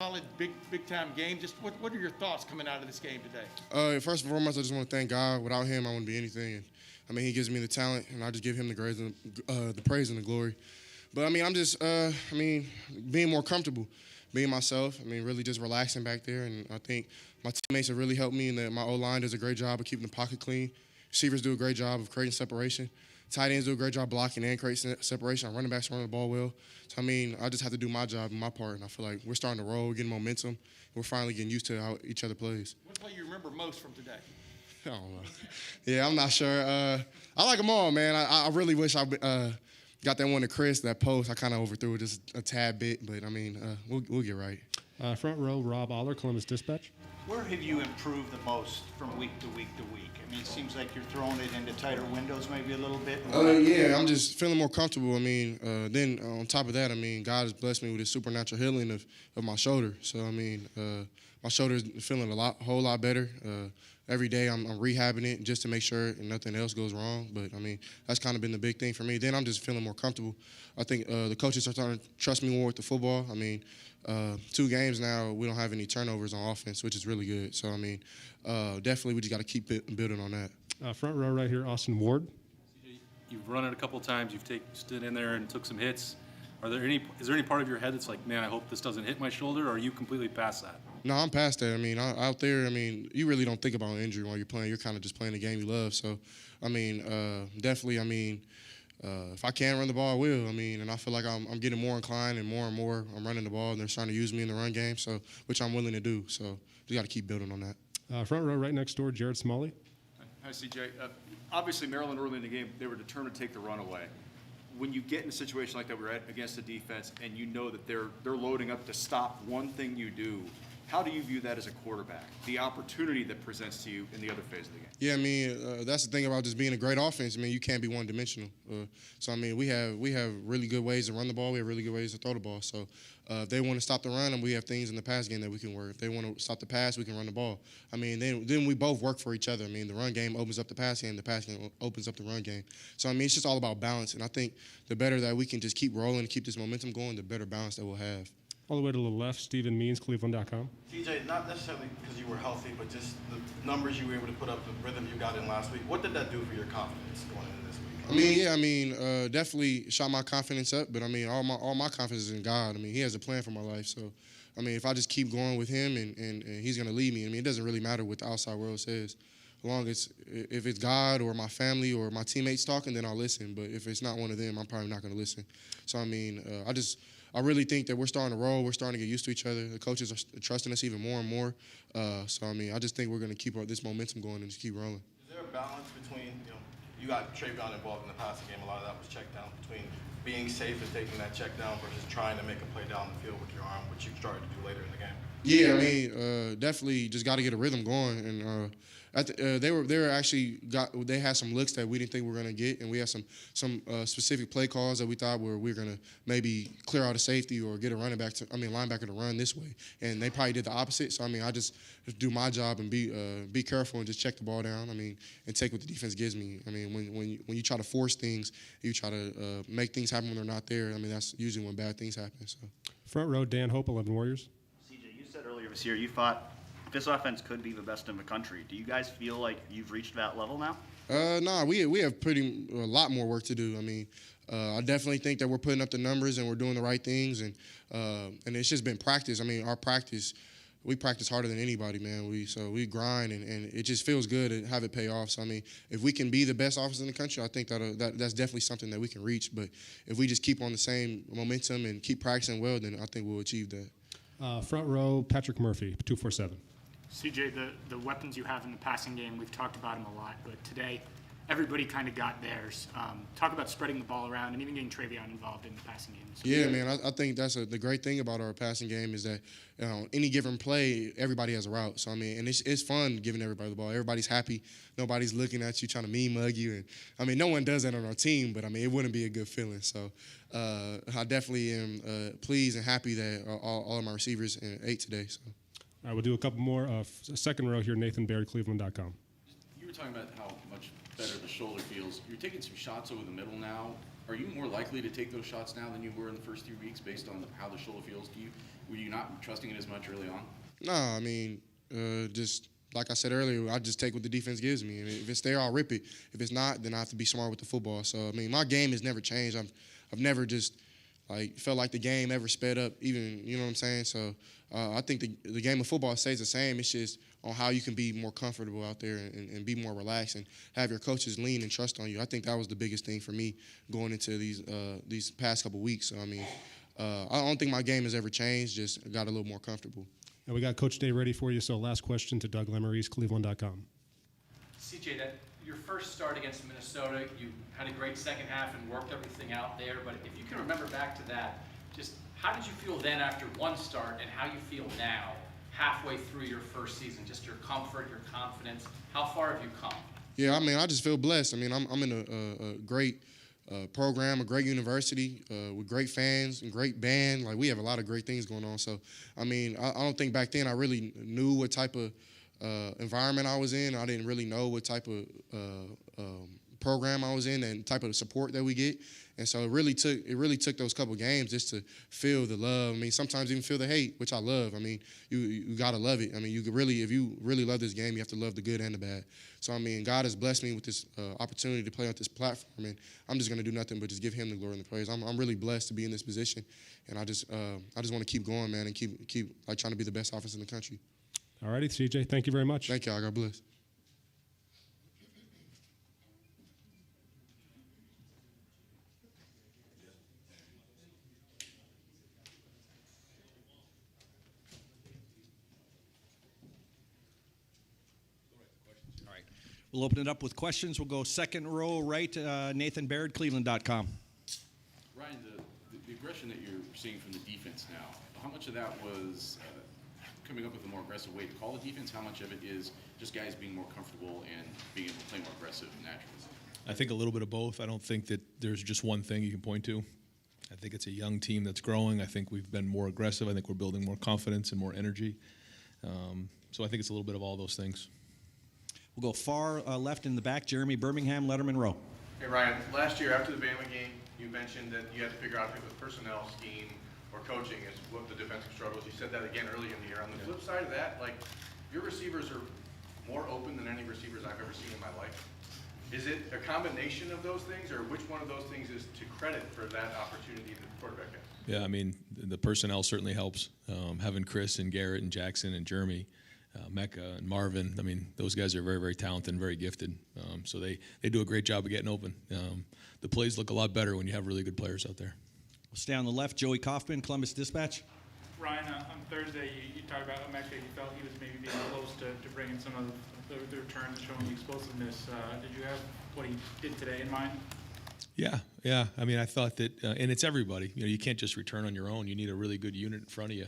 Solid, big time game. Just what are your thoughts coming out of this game today? First and foremost, I just want to thank God. Without him, I wouldn't be anything. And, I mean, he gives me the talent, and I just give him the praise and the glory. But, I mean, I'm just, being more comfortable, being myself. I mean, really just relaxing back there. And I think my teammates have really helped me, and that my O-line does a great job of keeping the pocket clean. Receivers do a great job of creating separation. Tight ends do a great job blocking and creating separation. Our running backs run the ball well. So, I mean, I just have to do my job and my part, and I feel like we're starting to roll, we're getting momentum, and we're finally getting used to how each other plays. What play you remember most from today? I don't know. Yeah, I'm not sure. I like them all, man. I really wish I got that one to Chris, that post. I kind of overthrew it just a tad bit, but, I mean, we'll get right. Front row, Rob Aller, Columbus Dispatch. Where have you improved the most from week to week to week? I mean, it seems like you're throwing it into tighter windows maybe a little bit. Yeah, I'm just feeling more comfortable. I mean, then on top of that, I mean, God has blessed me with this supernatural healing of my shoulder. So, I mean, my shoulder is feeling a whole lot better. Every day I'm rehabbing it just to make sure nothing else goes wrong. But, I mean, that's kind of been the big thing for me. Then I'm just feeling more comfortable. I think the coaches are starting to trust me more with the football. I mean, 2 games now, we don't have any turnovers on offense, which is really good. So, I mean, definitely we just got to keep building on that. Front row right here, Austin Ward. You've run it a couple of times. You've stood in there and took some hits. Is there any part of your head that's like, man, I hope this doesn't hit my shoulder, or are you completely past that? No, I'm past that. I mean, out there, I mean, you really don't think about injury while you're playing. You're kind of just playing the game you love. So, I mean, definitely, I mean, if I can run the ball, I will. I mean, and I feel like I'm getting more inclined and more I'm running the ball, and they're starting to use me in the run game, so which I'm willing to do. So we got to keep building on that. Front row right next door, Jared Smalley. Hi, CJ. Obviously, Maryland early in the game, they were determined to take the run away. When you get in a situation like that, we're against the defense, and you know that they're loading up to stop one thing you do, how do you view that as a quarterback, the opportunity that presents to you in the other phase of the game? Yeah, I mean, that's the thing about just being a great offense. I mean, you can't be one-dimensional. So, I mean, we have really good ways to run the ball. We have really good ways to throw the ball. So, if they want to stop the run, and we have things in the pass game that we can work. If they want to stop the pass, we can run the ball. I mean, then we both work for each other. I mean, the run game opens up the pass game opens up the run game. So, I mean, it's just all about balance. And I think the better that we can just keep rolling and keep this momentum going, the better balance that we'll have. All the way to the left, Stephen Means, Cleveland.com. CJ, not necessarily because you were healthy, but just the numbers you were able to put up, the rhythm you got in last week. What did that do for your confidence going into this week? Definitely shot my confidence up. But I mean, all my confidence is in God. I mean, He has a plan for my life. So, I mean, if I just keep going with Him and He's going to lead me. I mean, it doesn't really matter what the outside world says. As long as if it's God or my family or my teammates talking, then I'll listen. But if it's not one of them, I'm probably not going to listen. So, I mean, I really think that we're starting to roll. We're starting to get used to each other. The coaches are trusting us even more and more. So, I mean, I just think we're going to keep this momentum going and just keep rolling. Is there a balance between, you got Travion involved in the passing game. A lot of that was check down, between being safe and taking that check down versus trying to make a play down the field with your arm, which you started to do later in the game? Yeah, I mean, definitely just got to get a rhythm going. And they had some looks that we didn't think we were going to get, and we had some specific play calls that we thought we were going to maybe clear out a safety or get a linebacker to run this way, and they probably did the opposite. So I mean, I just do my job and be careful and just check the ball down. I mean, and take what the defense gives me. I mean, when you try to force things, you try to make things happen when they're not there. I mean, that's usually when bad things happen. So Front row, Dan Hope, 11 Warriors. CJ, you said earlier this year you thought this offense could be the best in the country. Do you guys feel like you've reached that level now? No, we have a lot more work to do. I mean, I definitely think that we're putting up the numbers and we're doing the right things, and it's just been practice. I mean, we practice harder than anybody, man. We grind, and it just feels good to have it pay off. So, I mean, if we can be the best offense in the country, I think that's definitely something that we can reach. But if we just keep on the same momentum and keep practicing well, then I think we'll achieve that. Front row, Patrick Murphy, 247. CJ, the weapons you have in the passing game, we've talked about them a lot, but today everybody kind of got theirs. Talk about spreading the ball around and even getting Travion involved in the passing game. Yeah, man, I think that's the great thing about our passing game is that any given play, everybody has a route. So, I mean, and it's fun giving everybody the ball. Everybody's happy. Nobody's looking at you trying to mean mug you. And, I mean, no one does that on our team, but, I mean, it wouldn't be a good feeling. So I definitely am pleased and happy that all of my receivers ate today. So. All right, we'll do a couple more. Second row here, Nathan Barry, Cleveland.com. You were talking about how much better the shoulder feels. You're taking some shots over the middle now. Are you more likely to take those shots now than you were in the first 3 weeks based on how the shoulder feels? Were you not trusting it as much early on? No, I mean, just like I said earlier, I just take what the defense gives me. And if it's there, I'll rip it. If it's not, then I have to be smart with the football. So, I mean, my game has never changed. I've never just felt like the game ever sped up, even, you know what I'm saying? So I think the game of football stays the same. It's just on how you can be more comfortable out there and be more relaxed and have your coaches lean and trust on you. I think that was the biggest thing for me going into these past couple weeks. So, I mean, I don't think my game has ever changed, just got a little more comfortable. And we got Coach Day ready for you, so last question to Doug Lemarie's, Cleveland.com. CJ, that your first start against Minnesota, you had a great second half and worked everything out there, but if you can remember back to that, just how did you feel then after one start and how you feel now, halfway through your first season, just your comfort, your confidence, how far have you come? Yeah, I mean, I just feel blessed. I mean, I'm in a great program, a great university with great fans and great band. Like, we have a lot of great things going on. So, I mean, I don't think back then I really knew what type of environment I was in. I didn't really know what type of program I was in and type of support that we get. And so it really took those couple games just to feel the love. I mean, sometimes even feel the hate, which I love. I mean, you gotta love it. I mean, if you really love this game, you have to love the good and the bad. So, I mean, God has blessed me with this opportunity to play on this platform, and I'm just gonna do nothing but just give Him the glory and the praise. I'm really blessed to be in this position, and I just want to keep going, man, and keep like trying to be the best offense in the country. All righty, CJ, thank you very much. Thank y'all. God bless. We'll open it up with questions. We'll go second row right, Nathan Baird, Cleveland.com. Ryan, the aggression that you're seeing from the defense now, how much of that was coming up with a more aggressive way to call the defense? How much of it is just guys being more comfortable and being able to play more aggressive naturally? I think a little bit of both. I don't think that there's just one thing you can point to. I think it's a young team that's growing. I think we've been more aggressive. I think we're building more confidence and more energy. So I think it's a little bit of all those things. We'll go far left in the back, Jeremy Birmingham, Lettermen Row. Hey, Ryan, last year after the Bama game, you mentioned that you had to figure out if it was personnel, scheme, or coaching is what the defensive struggles. You said that again early in the year. On the flip side of that, like, your receivers are more open than any receivers I've ever seen in my life. Is it a combination of those things, or which one of those things is to credit for that opportunity that the quarterback has? Yeah, I mean, the personnel certainly helps. Having Chris and Garrett and Jackson and Jeremy, Mecca and Marvin, I mean, those guys are very, very talented and very gifted. So they do a great job of getting open. The plays look a lot better when you have really good players out there. We'll stay on the left, Joey Kaufman, Columbus Dispatch. Ryan, on Thursday, you talked about Mecca. You felt he was maybe being close to bringing some of the returns, showing the explosiveness. Did you have what he did today in mind? Yeah. I mean, I thought that, and it's everybody. You know, you can't just return on your own. You need a really good unit in front of you.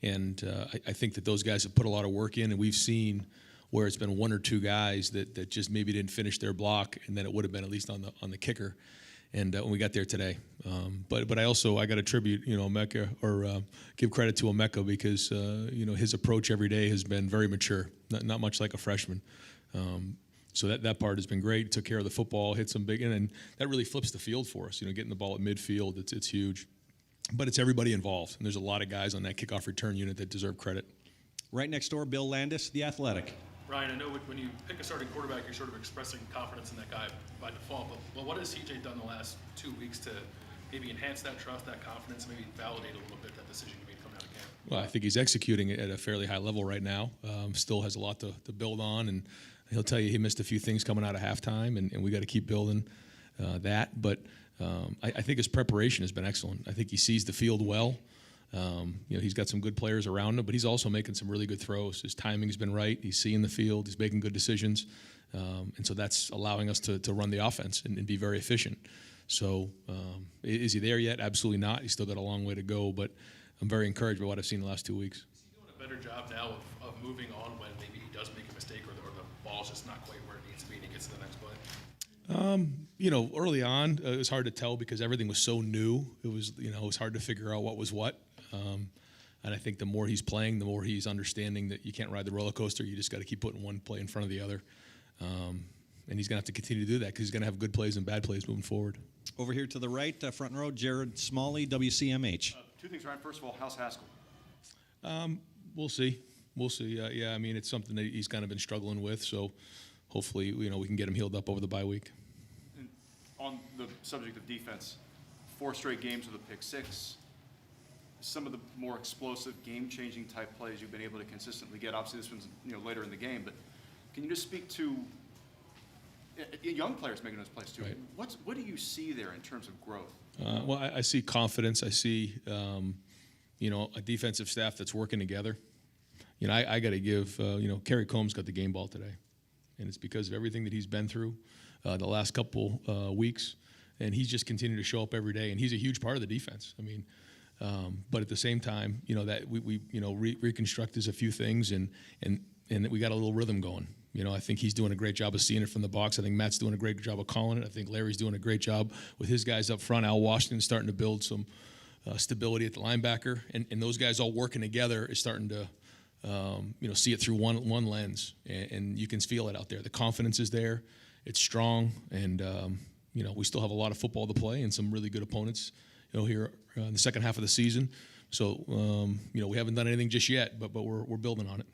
And I think that those guys have put a lot of work in, and we've seen where it's been one or two guys that just maybe didn't finish their block, and then it would have been at least on the kicker. And when we got there today, but I got to tribute, Mecca, or give credit to Mecca because his approach every day has been very mature, not much like a freshman. So that part has been great. Took care of the football, hit some big, and that really flips the field for us. Getting the ball at midfield, it's huge. But it's everybody involved, and there's a lot of guys on that kickoff return unit that deserve credit. Right next door, Bill Landis, The Athletic. Ryan, I know when you pick a starting quarterback, you're sort of expressing confidence in that guy by default, but what has CJ done the last 2 weeks to maybe enhance that trust, that confidence, maybe validate a little bit that decision you made coming out of camp? Well, I think he's executing it at a fairly high level right now. Still has a lot to build on, and he'll tell you he missed a few things coming out of halftime, and we got to keep building that. But I think his preparation has been excellent. I think he sees the field well. He's got some good players around him, but he's also making some really good throws. His timing's been right. He's seeing the field. He's making good decisions. And so that's allowing us to run the offense and be very efficient. So is he there yet? Absolutely not. He's still got a long way to go, but I'm very encouraged by what I've seen the last 2 weeks. Is he doing a better job now of moving on when maybe he does make a mistake or the ball's just not quite where it needs to be and he gets to the next play? Early on, it was hard to tell because everything was so new. It was hard to figure out what was what. And I think the more he's playing, the more he's understanding that you can't ride the roller coaster. You just got to keep putting one play in front of the other. And he's going to have to continue to do that because he's going to have good plays and bad plays moving forward. Over here to the right, front row, Jared Smalley, WCMH. Two things, Ryan. First of all, how's Haskell? We'll see. We'll see. Yeah, I mean, it's something that he's kind of been struggling with. So hopefully, we can get him healed up over the bye week. And on the subject of defense, 4 straight games with a pick 6. Some of the more explosive, game-changing type plays you've been able to consistently get. Obviously, this one's later in the game, but can you just speak to young players making those plays too? Right. What do you see there in terms of growth? Well, I see confidence. I see, a defensive staff that's working together. I got to give, Kerry Combs got the game ball today, and it's because of everything that he's been through the last couple weeks, and he's just continued to show up every day, and he's a huge part of the defense. I mean, but at the same time, that we reconstruct a few things, and we got a little rhythm going. I think he's doing a great job of seeing it from the box. I think Matt's doing a great job of calling it. I think Larry's doing a great job with his guys up front. Al Washington's starting to build some stability at the linebacker, and those guys all working together is starting to, see it through one lens, and you can feel it out there. The confidence is there. It's strong, and, we still have a lot of football to play and some really good opponents, here in the second half of the season. So, we haven't done anything just yet, but we're building on it.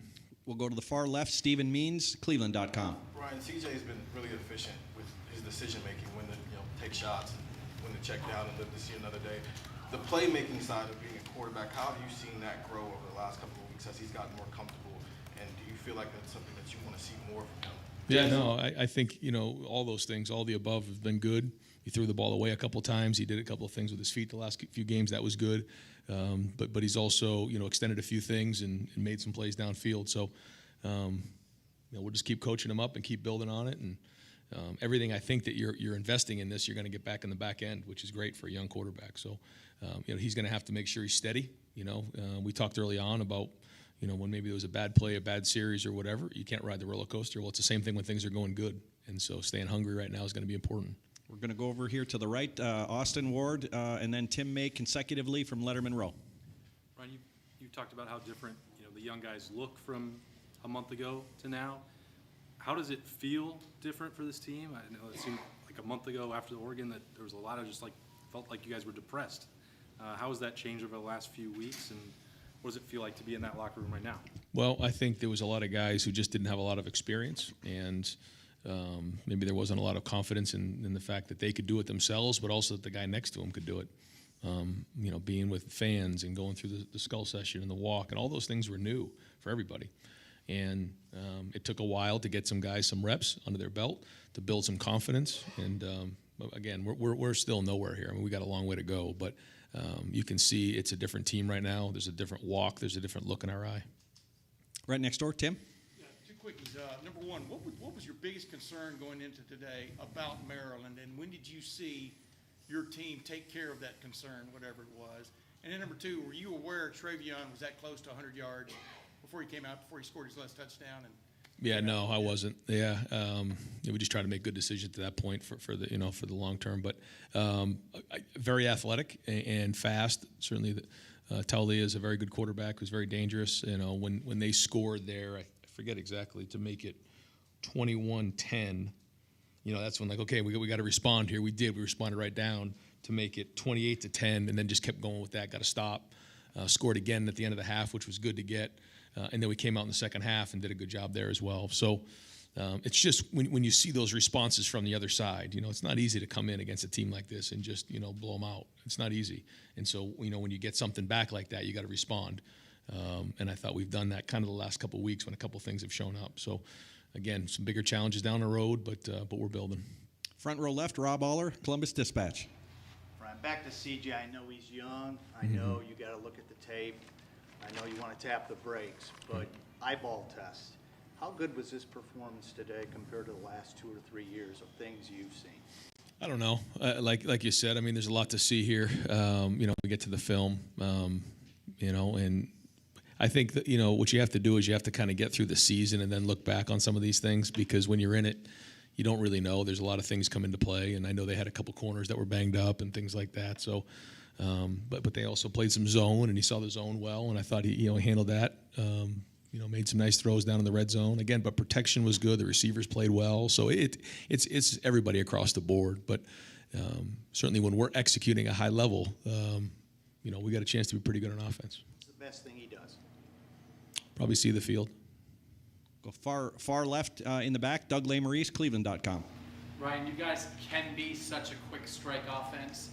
We'll go to the far left, Stephen Means, Cleveland.com. Brian, CJ's been really efficient with his decision-making, when to take shots, and when to check down and live to see another day. The playmaking side of being a quarterback, how have you seen that grow over the last couple of weeks as he's gotten more comfortable? And do you feel like that's something that you want to see more from him? Yeah, no, I think, all those things, all the above have been good. He threw the ball away a couple times. He did a couple of things with his feet the last few games. That was good. But he's also, extended a few things and made some plays downfield. So, we'll just keep coaching him up and keep building on it. And everything I think that you're investing in this, you're going to get back in the back end, which is great for a young quarterback. So, he's going to have to make sure he's steady. We talked early on about, when maybe there was a bad play, a bad series or whatever, you can't ride the roller coaster. Well, it's the same thing when things are going good. And so staying hungry right now is going to be important. We're going to go over here to the right, Austin Ward, and then Tim May consecutively from Lettermen Row. Ryan, you talked about how different the young guys look from a month ago to now. How does it feel different for this team? I know it seemed like a month ago after the Oregon that there was a lot of felt like you guys were depressed. How has that changed over the last few weeks, and what does it feel like to be in that locker room right now? Well, I think there was a lot of guys who just didn't have a lot of experience, and maybe there wasn't a lot of confidence in the fact that they could do it themselves, but also that the guy next to them could do it. Being with fans and going through the skull session and the walk and all those things were new for everybody. And it took a while to get some guys some reps under their belt to build some confidence. And again, we're still nowhere here. I mean, we got a long way to go, but you can see it's a different team right now. There's a different walk. There's a different look in our eye. Right next door, Tim. Yeah, 2 quickies. Number one, what was your biggest concern going into today about Maryland, and when did you see your team take care of that concern, whatever it was? And then number 2, were you aware Travion was that close to 100 yards before he came out, before he scored his last touchdown? And yeah, no, I wasn't. Yeah, we just try to make good decisions at that point for the for the long term. But very athletic and fast. Certainly, Taulia is a very good quarterback who's very dangerous. When they scored there, I forget exactly, to make it 21-10. That's when okay, we got to respond here. We did. We responded right down to make it 28-10, and then just kept going with that. Got to stop. Scored again at the end of the half, which was good to get. And then we came out in the second half and did a good job there as well. So it's just when you see those responses from the other side, it's not easy to come in against a team like this and just, blow them out. It's not easy. And so, when you get something back like that, you got to respond. And I thought we've done that kind of the last couple of weeks when a couple of things have shown up. So, again, some bigger challenges down the road, but we're building. Front row left, Rob Aller, Columbus Dispatch. Brian, back to CJ. I know he's young. I know you got to look at the tape. I know you want to tap the brakes, but eyeball test. How good was this performance today compared to the last 2 or 3 years of things you've seen? I don't know. Like you said, I mean, there's a lot to see here. We get to the film, and I think that, what you have to do is you have to kind of get through the season and then look back on some of these things, because when you're in it, you don't really know. There's a lot of things come into play, and I know they had a couple corners that were banged up and things like that. So, but they also played some zone, and he saw the zone well, and I thought he handled that made some nice throws down in the red zone again, but protection was good. The receivers played well, so it's everybody across the board. But certainly when we're executing a high level, we got a chance to be pretty good on offense. What's the best thing he does? Probably see the field. Go far left in the back, Doug Lesmerises, Cleveland.com. Ryan, you guys can be such a quick strike offense.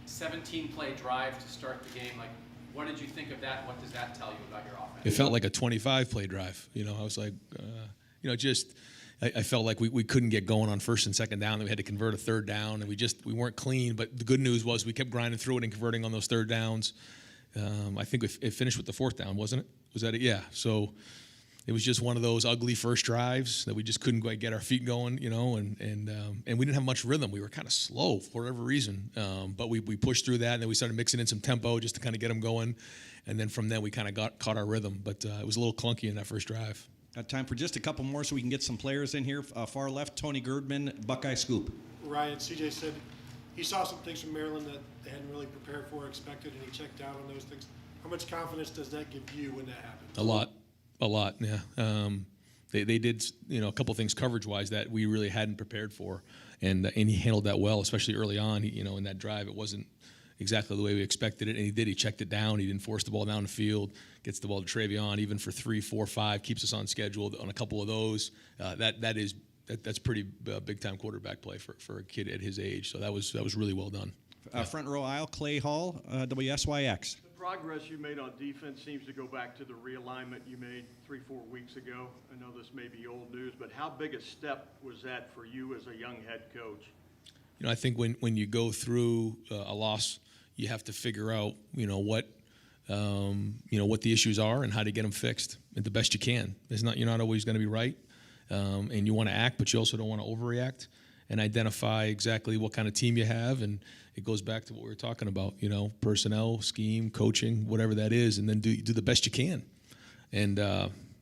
17-play drive to start the game. Like, what did you think of that? What does that tell you about your offense? It felt like a 25-play drive. I was like, I felt like we couldn't get going on first and second down. We had to convert a third down, and we weren't clean. But the good news was we kept grinding through it and converting on those third downs. I think it finished with the fourth down, wasn't it? Was that it? Yeah. So it was just one of those ugly first drives that we just couldn't quite get our feet going, and we didn't have much rhythm. We were kind of slow for whatever reason, but we pushed through that, and then we started mixing in some tempo just to kind of get them going, and then from there we kind of caught our rhythm. But it was a little clunky in that first drive. Got time for just a couple more so we can get some players in here. Far left, Tony Girdman, Buckeye Scoop. Ryan, CJ said he saw some things from Maryland that they hadn't really prepared for or expected, and he checked out on those things. How much confidence does that give you when that happens? A lot, yeah. They did, a couple things coverage-wise that we really hadn't prepared for, and he handled that well, especially early on. In that drive, it wasn't exactly the way we expected it, and he did. He checked it down. He didn't force the ball down the field. Gets the ball to Travion, even for 3, 4, 5, keeps us on schedule on a couple of those. That's pretty big-time quarterback play for a kid at his age. So that was really well done. Front row aisle, Clay Hall, WSYX. The progress you made on defense seems to go back to the realignment you made 3-4 weeks ago. I know this may be old news, but how big a step was that for you as a young head coach? I think when you go through a loss, you have to figure out, what the issues are and how to get them fixed the best you can. You're not always going to be right, and you want to act, but you also don't want to overreact, and identify exactly what kind of team you have. And it goes back to what we were talking about, personnel, scheme, coaching, whatever that is, and then do the best you can. And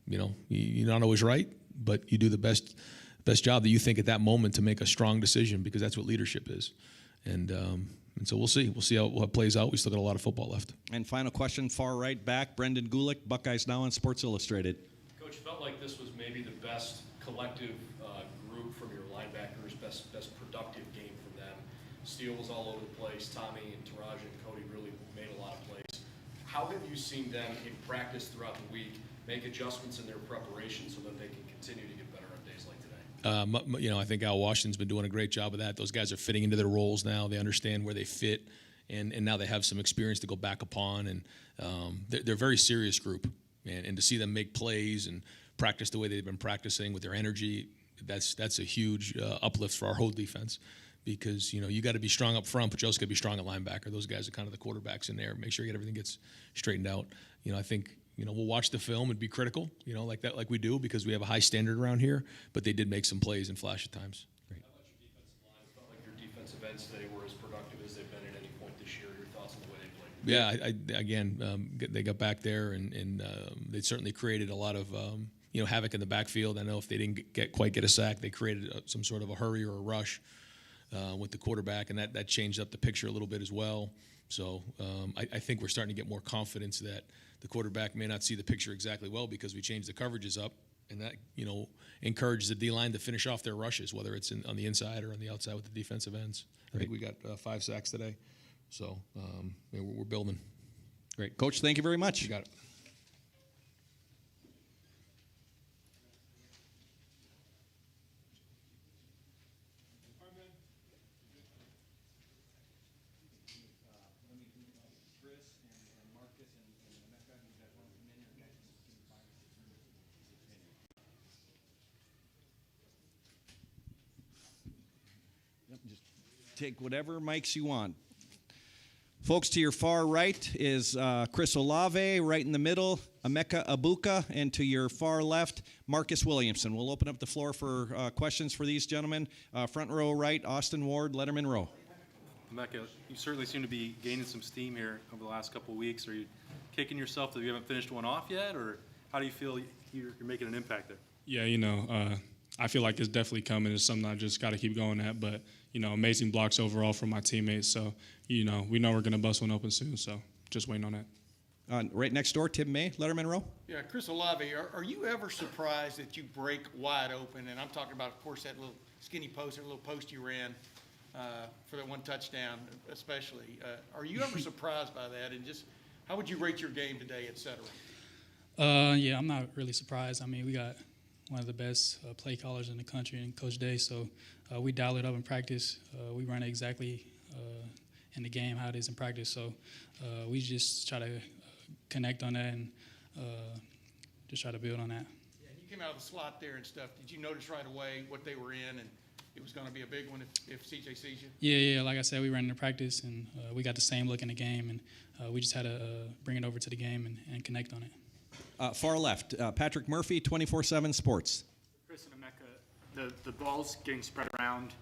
you're not always right, but you do the best job that you think at that moment to make a strong decision, because that's what leadership is. And so we'll see. We'll see how it plays out. We still got a lot of football left. And final question, far right back, Brendan Gulick, Buckeyes Now on Sports Illustrated. Coach, felt like this was maybe the best collective group from your linebackers, best productive game from them. Steele was all over the place. Tommy and Taraji and Cody really made a lot of plays. How have you seen them in practice throughout the week make adjustments in their preparation so that they can continue to get better on days like today? I think Al Washington's been doing a great job of that. Those guys are fitting into their roles now. They understand where they fit, and now they have some experience to go back upon. And they're a very serious group, and to see them make plays and practice the way they've been practicing with their energy, that's a huge uplift for our whole defense. Because you got to be strong up front, but you also got to be strong at linebacker. Those guys are kind of the quarterbacks in there. Make sure everything gets straightened out. I think we'll watch the film and be critical, like we do, because we have a high standard around here. But they did make some plays and flash at times. Great. How about your defensive line? It felt like your defensive ends today were as productive as they've been at any point this year. Your thoughts on the way they played? They got back there, and they certainly created a lot of havoc in the backfield. I know if they didn't quite get a sack, they created some sort of a hurry or a rush with the quarterback, and that changed up the picture a little bit as well. So I think we're starting to get more confidence that the quarterback may not see the picture exactly well, because we changed the coverages up, and that encourages the D-line to finish off their rushes, whether it's on the inside or on the outside with the defensive ends. I think we got 5 sacks today, so we're building. Great. Coach, thank you very much. You got it. Just take whatever mics you want. Folks, to your far right is Chris Olave, right in the middle, Emeka Abuka, and to your far left, Marcus Williamson. We'll open up the floor for questions for these gentlemen. Front row right, Austin Ward, Lettermen Row. Emeka, you certainly seem to be gaining some steam here over the last couple of weeks. Are you kicking yourself that you haven't finished one off yet, or how do you feel you're making an impact there? Yeah, I feel like it's definitely coming. It's something I just got to keep going at. But, amazing blocks overall from my teammates. So, we know we're going to bust one open soon. So just waiting on that. Right next door, Tim May, Lettermen Row. Yeah, Chris Olave, are you ever surprised that you break wide open? And I'm talking about, of course, that little skinny post, that little post you ran for that one touchdown, especially. Are you ever surprised by that? And just how would you rate your game today, et cetera? Yeah, I'm not really surprised. I mean, we got one of the best play callers in the country in Coach Day, so we dial it up in practice. We run it exactly in the game how it is in practice. So we just try to connect on that and just try to build on that. Yeah, you came out of the slot there and stuff. Did you notice right away what they were in, and it was going to be a big one if CJ sees you? Yeah. Like I said, we ran into practice, and we got the same look in the game, and we just had to bring it over to the game and connect on it. Far left, Patrick Murphy, 24/7 Sports. Chris and Emeka, the ball's getting spread around.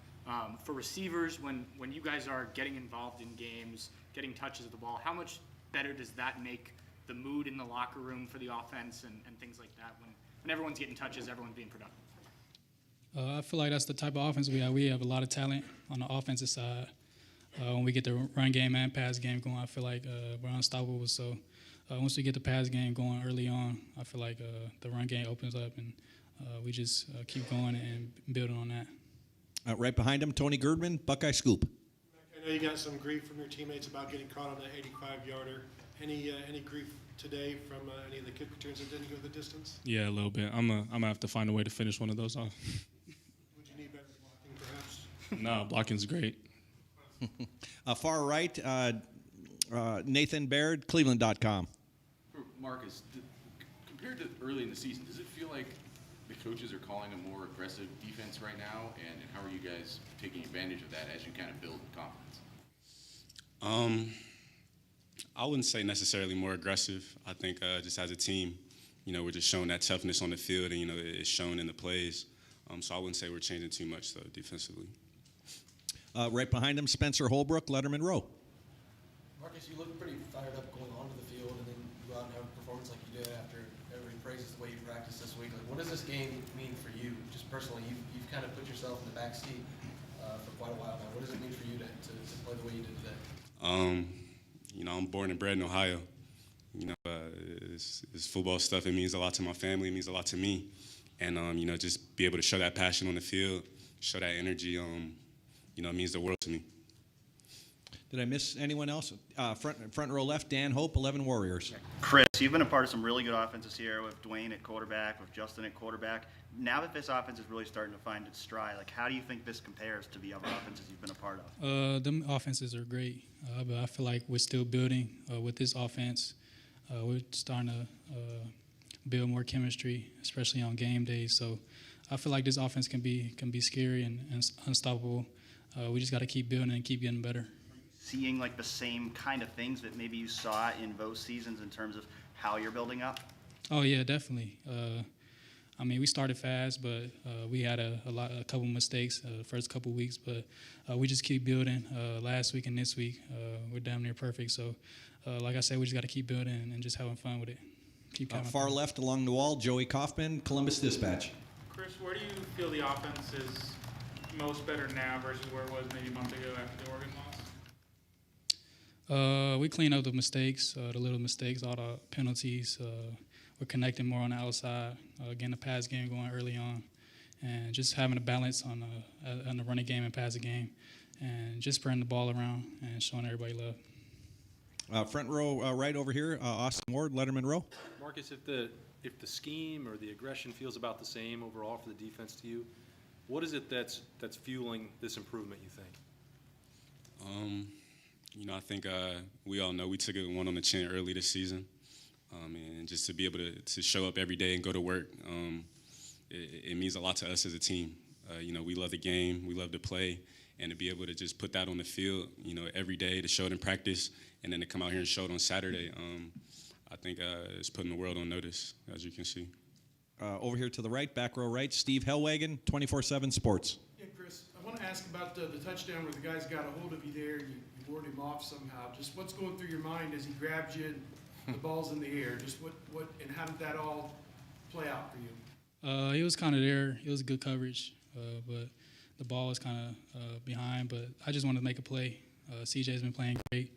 For receivers, when you guys are getting involved in games, getting touches of the ball, how much better does that make the mood in the locker room for the offense and things like that when everyone's getting touches, everyone's being productive? I feel like that's the type of offense we have. We have a lot of talent on the offensive side. When we get the run game and pass game going, I feel like we're unstoppable. So once we get the pass game going early on, I feel like the run game opens up, and we just keep going and building on that. Right behind him, Tony Girdman, Buckeye Scoop. I know you got some grief from your teammates about getting caught on that 85-yarder. Any grief today from any of the kick returns that didn't go the distance? Yeah, a little bit. I'm gonna have to find a way to finish one of those off. Would you need better blocking, perhaps? No, blocking's great. Far right, Nathan Baird, Cleveland.com. For Marcus, compared to early in the season, does it feel like the coaches are calling a more aggressive defense right now? And how are you guys taking advantage of that as you kind of build confidence? I wouldn't say necessarily more aggressive. I think just as a team, we're just showing that toughness on the field, and, it's shown in the plays. So I wouldn't say we're changing too much, though, defensively. Right behind him, Spencer Holbrook, Lettermen Row. Marcus, you look pretty fired up going onto the field, and then you go out and have a performance like you did after everybody praises the way you practiced this week. Like, what does this game mean for you, just personally? You've kind of put yourself in the back seat for quite a while now. What does it mean for you to play the way you did today? I'm born and bred in Ohio. It's football stuff. It means a lot to my family. It means a lot to me. And, just be able to show that passion on the field, show that energy, it means the world to me. Did I miss anyone else? Front row left, Dan Hope, 11 Warriors. Chris, you've been a part of some really good offenses here with Dwayne at quarterback, with Justin at quarterback. Now that this offense is really starting to find its stride, how do you think this compares to the other offenses you've been a part of? Them offenses are great, but I feel like we're still building with this offense. We're starting to build more chemistry, especially on game days. So I feel like this offense can be scary and unstoppable. We just got to keep building and keep getting better. Seeing the same kind of things that maybe you saw in those seasons in terms of how you're building up? Oh yeah, definitely. We started fast, but we had a couple mistakes the first couple weeks, but we just keep building. Last week and this week, we're damn near perfect. So, like I said, we just got to keep building and just having fun with it. Keep far left along the wall, Joey Kaufman, Columbus Dispatch. Chris, where do you feel the offense is most better now versus where it was maybe a month ago after the Oregon loss? We clean up the mistakes, the little mistakes, all the penalties. We're connecting more on the outside, getting the pass game going early on, and just having a balance on the running game and passing game, and just spreading the ball around and showing everybody love. Front row right over here, Austin Ward, Lettermen Row. Marcus, if the scheme or the aggression feels about the same overall for the defense to you, what is it that's fueling this improvement, you think? I think we all know we took it one on the chin early this season. And just to be able to show up every day and go to work, it means a lot to us as a team. We love the game, we love to play, and to be able to just put that on the field, every day, to show it in practice, and then to come out here and show it on Saturday, I think it's putting the world on notice, as you can see. Over here to the right, back row right, Steve Hellwagon, 24/7 Sports. Yeah, Chris, I want to ask about the touchdown where the guys got a hold of you there, and you ward him off somehow. Just what's going through your mind as he grabbed you and the ball's in the air? Just what and how did that all play out for you? He was kind of there. It was good coverage, but the ball was kind of behind. But I just wanted to make a play. CJ's been playing great,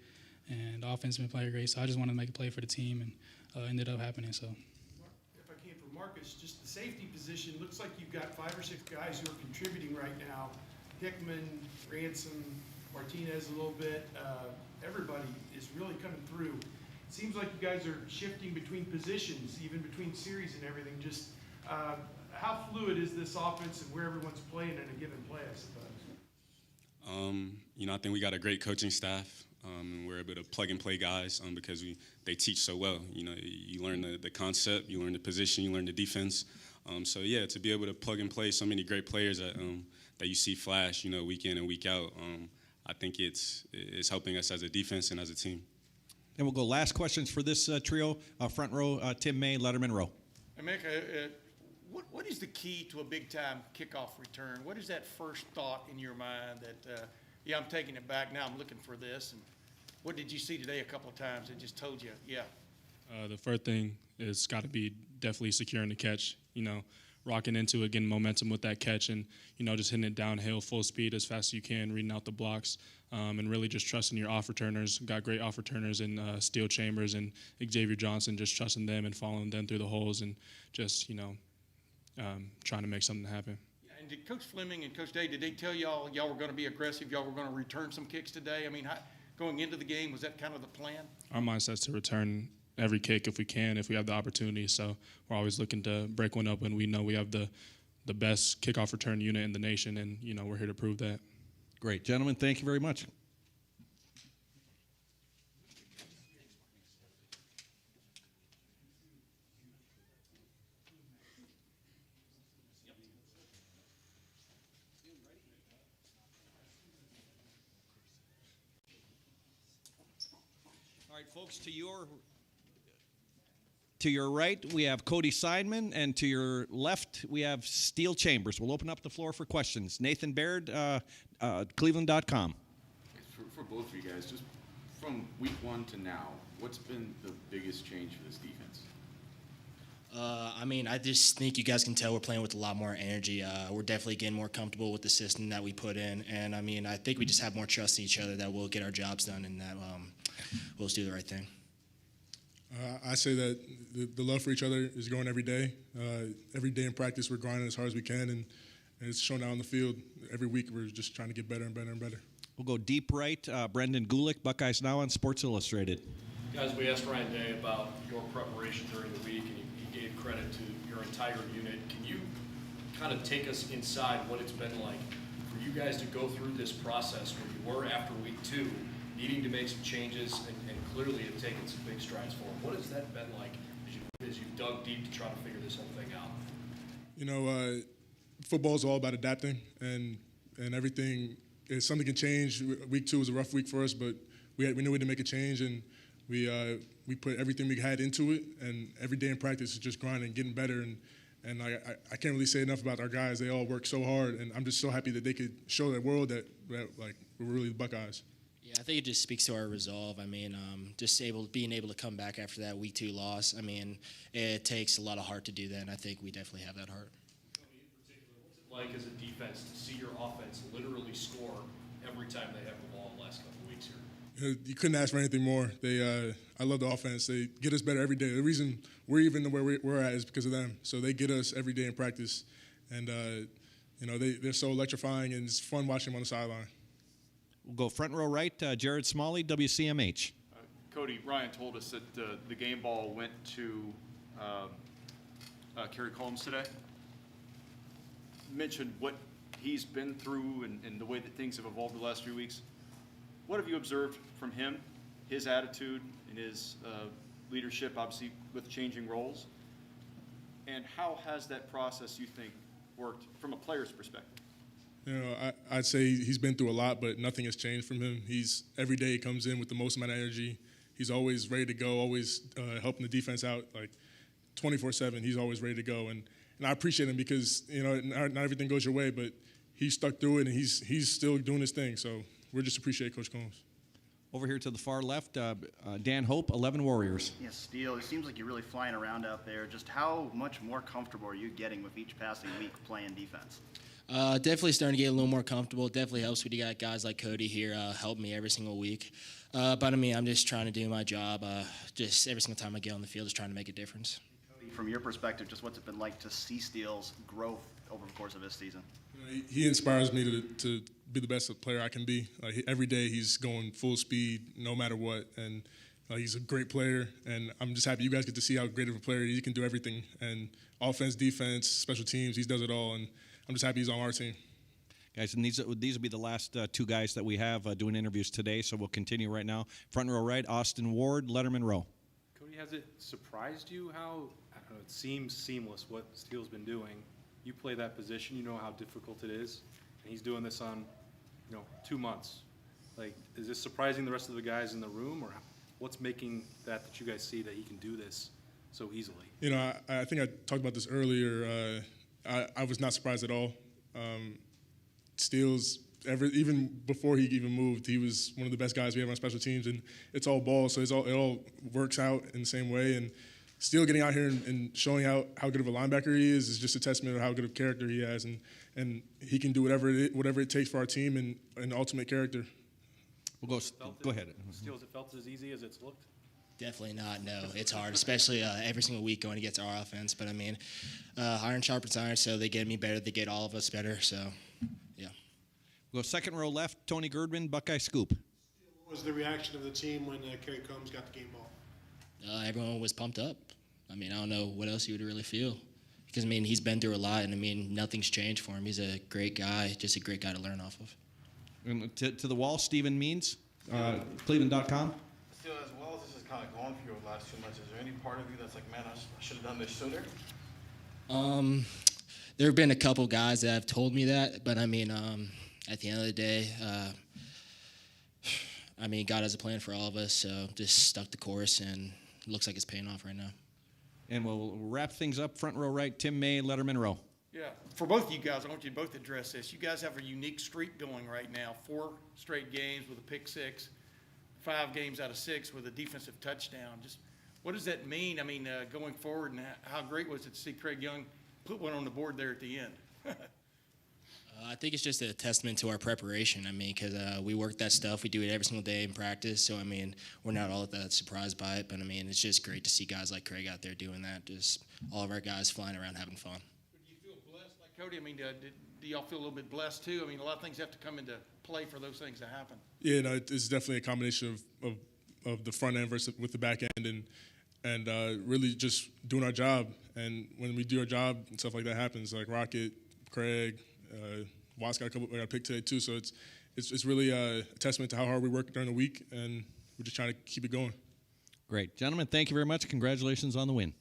and the offense has been playing great. So I just wanted to make a play for the team, and ended up happening. So. If I came for Marcus, just the safety position, looks like you've got 5 or 6 guys who are contributing right now. Hickman, Ransom, Martinez a little bit. Everybody is really coming through. It seems like you guys are shifting between positions, even between series and everything. Just how fluid is this offense and where everyone's playing in a given play, I suppose? I think we got a great coaching staff. And we're able to plug and play guys because they teach so well. You learn the concept, you learn the position, you learn the defense. To be able to plug and play so many great players that you see flash, week in and week out, I think it's helping us as a defense and as a team. And we'll go last questions for this trio. Front row, Tim May, Lettermen Row. Emeka, what is the key to a big-time kickoff return? What is that first thought in your mind that, I'm taking it back, now I'm looking for this? And what did you see today a couple of times that just told you, yeah? The first thing is got to be definitely securing the catch, rocking into it, getting momentum with that catch, and, just hitting it downhill full speed as fast as you can, reading out the blocks, and really just trusting your off returners. Got great off returners in Steel Chambers and Xavier Johnson, just trusting them and following them through the holes and just, trying to make something happen. And did Coach Fleming and Coach Day, did they tell y'all were going to be aggressive, y'all were going to return some kicks today? I mean, going into the game, was that kind of the plan? Our mindset's to return every kick if we can, if we have the opportunity. So we're always looking to break one up when we know we have the best kickoff return unit in the nation, and, we're here to prove that. Great. Gentlemen, thank you very much. All right, folks, to your right, we have Cody Seidman, and to your left, we have Steel Chambers. We'll open up the floor for questions. Nathan Baird, Cleveland.com. For both of you guys, just from week 1 to now, what's been the biggest change for this defense? I just think you guys can tell we're playing with a lot more energy. We're definitely getting more comfortable with the system that we put in. And, I think we just have more trust in each other that we'll get our jobs done and that we'll just do the right thing. I say that the love for each other is growing every day. Every day in practice, we're grinding as hard as we can, and it's shown out on the field. Every week, we're just trying to get better and better and better. We'll go deep right. Brendan Gulick, Buckeyes Now on Sports Illustrated. Guys, we asked Ryan Day about your preparation during the week, and he gave credit to your entire unit. Can you kind of take us inside what it's been like for you guys to go through this process where you were after week 2, needing to make some changes and clearly have taken some big strides forward? What has that been like as you've dug deep to try to figure this whole thing out? Football is all about adapting, and everything. If something can change. Week 2 was a rough week for us, but we knew we had to make a change, and we put everything we had into it. And every day in practice is just grinding, getting better. And I can't really say enough about our guys. They all work so hard, and I'm just so happy that they could show the world that we're really the Buckeyes. Yeah, I think it just speaks to our resolve. Just being able to come back after that week 2 loss. It takes a lot of heart to do that, and I think we definitely have that heart. Like as a defense to see your offense literally score every time they have the ball in the last couple of weeks here? You couldn't ask for anything more. I love the offense. They get us better every day. The reason we're even where we're at is because of them. So they get us every day in practice, and they're so electrifying, and it's fun watching them on the sideline. We'll go front row right. Jared Smalley, WCMH. Cody, Ryan told us that the game ball went to Kerry Combs today. Mentioned what he's been through and the way that things have evolved the last few weeks. What have you observed from him, his attitude and his leadership, obviously with changing roles? And how has that process, you think, worked from a player's perspective? I'd say he's been through a lot, but nothing has changed from him. Every day he comes in with the most amount of energy. He's always ready to go, always helping the defense out, 24/7. He's always ready to go, and I appreciate him because not everything goes your way, but he stuck through it, and he's still doing his thing. So we just appreciate Coach Combs. Over here to the far left, Dan Hope, 11 Warriors. Yeah, Steele, it seems like you're really flying around out there. Just how much more comfortable are you getting with each passing week playing defense? Definitely starting to get a little more comfortable. Definitely helps when you got guys like Cody here help me every single week. But I mean, I'm just trying to do my job. Just every single time I get on the field, just trying to make a difference. From your perspective, just what's it been like to see Steele's growth over the course of his season? He inspires me to be the best player I can be. Every day he's going full speed, no matter what, and he's a great player. And I'm just happy you guys get to see how great of a player he can do everything. And offense, defense, special teams, he does it all. And I'm just happy he's on our team. Guys, and these will be the last two guys that we have doing interviews today, so we'll continue right now. Front row right, Austin Ward, Lettermen Row. Cody, has it surprised you how, I don't know, it seems seamless what Steele's been doing? You play that position, you know how difficult it is, and he's doing this on, 2 months. Like, is this surprising the rest of the guys in the room, or what's making that you guys see that he can do this so easily? I think I talked about this earlier. I was not surprised at all. Steele's even before he even moved, he was one of the best guys we have on special teams, and it's all ball, so it all works out in the same way. And Steele getting out here and showing how good of a linebacker he is just a testament of how good of character he has, and he can do whatever it takes for our team and ultimate character. We'll go ahead. Steele, has it felt as easy as it's looked? Definitely not. No, it's hard, especially every single week going against our offense. But I mean, iron sharpens iron, so they get me better. They get all of us better. So, yeah. We'll go second row left, Tony Girdman, Buckeye Scoop. What was the reaction of the team when Kerry Combs got the game ball? Everyone was pumped up. I mean, I don't know what else you would really feel. Because, I mean, he's been through a lot, and, I mean, nothing's changed for him. He's a great guy, just a great guy to learn off of. And to the wall, Stephen Means, Cleveland.com. Still, as well as this is kind of going for you over the last 2 months, is there any part of you that's like, man, I should have done this sooner? There have been a couple guys that have told me that, but, I mean, at the end of the day, I mean, God has a plan for all of us, so just stuck the course, and it looks like it's paying off right now. And we'll wrap things up. Front row right, Tim May, Lettermen Row. Yeah, for both of you guys, I want you to both address this. You guys have a unique streak going right now. 4 straight games with a pick 6, 5 games out of 6 with a defensive touchdown. Just what does that mean? I mean, going forward, and how great was it to see Craig Young put one on the board there at the end? I think it's just a testament to our preparation. I mean, because we work that stuff. We do it every single day in practice. So, I mean, we're not all that surprised by it. But, I mean, it's just great to see guys like Craig out there doing that. Just all of our guys flying around having fun. Do you feel blessed like Cody? I mean, do y'all feel a little bit blessed too? I mean, a lot of things have to come into play for those things to happen. Yeah, no, it's definitely a combination of the front end versus with the back end and really just doing our job. And when we do our job and stuff like that happens, like Rocket, Craig, Watts got a pick today too. So it's really a testament to how hard we work during the week, and we're just trying to keep it going. Great. Gentlemen, thank you very much. Congratulations on the win.